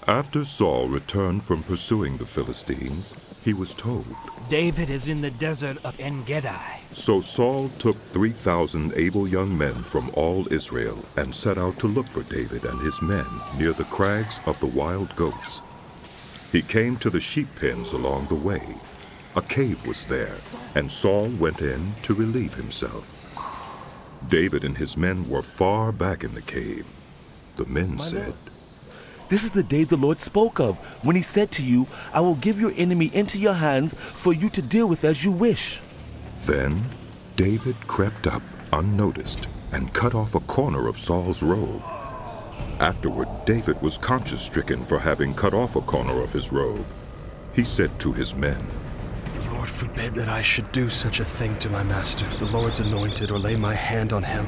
After Saul returned from pursuing the Philistines, he was told, David is in the desert of En-Gedi. So Saul took 3,000 able young men from all Israel and set out to look for David and his men near the crags of the wild goats. He came to the sheep pens along the way. A cave was there, and Saul went in to relieve himself. David and his men were far back in the cave. The men said, This is the day the Lord spoke of, when he said to you, I will give your enemy into your hands for you to deal with as you wish. Then David crept up unnoticed and cut off a corner of Saul's robe. Afterward, David was conscience-stricken for having cut off a corner of his robe. He said to his men, The Lord forbid that I should do such a thing to my master, the Lord's anointed, or lay my hand on him,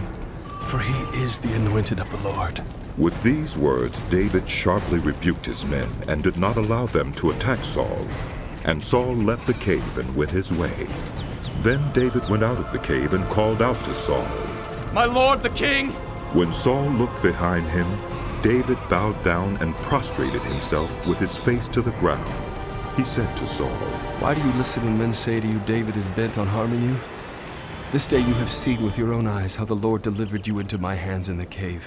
for he is the anointed of the Lord. With these words, David sharply rebuked his men and did not allow them to attack Saul. And Saul left the cave and went his way. Then David went out of the cave and called out to Saul, My lord the king! When Saul looked behind him, David bowed down and prostrated himself with his face to the ground. He said to Saul, Why do you listen when men say to you, David is bent on harming you? This day you have seen with your own eyes how the Lord delivered you into my hands in the cave.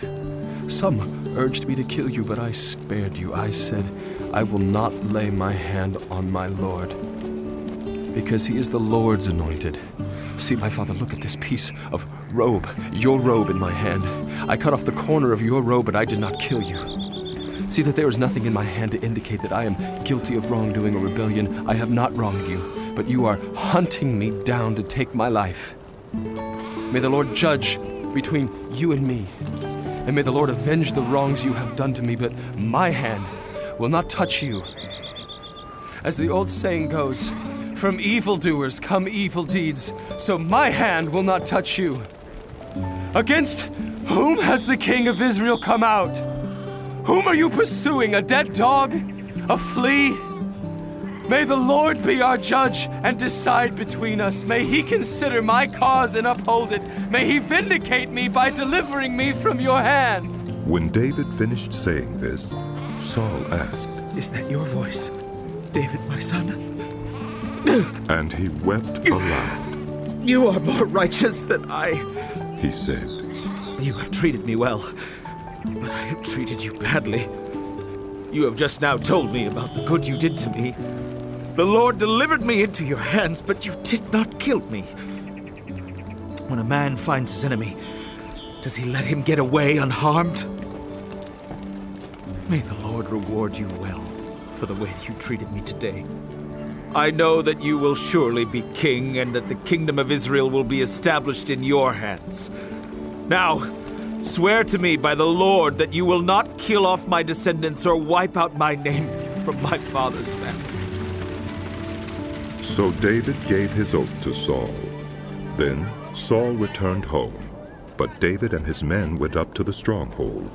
Some urged me to kill you, but I spared you. I said, I will not lay my hand on my Lord, because he is the Lord's anointed. See, my father, look at this piece of robe, your robe in my hand. I cut off the corner of your robe, but I did not kill you. See that there is nothing in my hand to indicate that I am guilty of wrongdoing or rebellion. I have not wronged you, but you are hunting me down to take my life. May the Lord judge between you and me, and may the Lord avenge the wrongs you have done to me, but my hand will not touch you. As the old saying goes, from evildoers come evil deeds, so my hand will not touch you. Against whom has the king of Israel come out? Whom are you pursuing, a dead dog? A flea? May the Lord be our judge and decide between us. May he consider my cause and uphold it. May he vindicate me by delivering me from your hand. When David finished saying this, Saul asked, Is that your voice, David, my son? And he wept aloud. You are more righteous than I, he said. You have treated me well, but I have treated you badly. You have just now told me about the good you did to me. The Lord delivered me into your hands, but you did not kill me. When a man finds his enemy, does he let him get away unharmed? May the Lord reward you well for the way you treated me today. I know that you will surely be king and that the kingdom of Israel will be established in your hands. Now, swear to me by the Lord that you will not kill off my descendants or wipe out my name from my father's family. So David gave his oath to Saul. Then Saul returned home, but David and his men went up to the stronghold.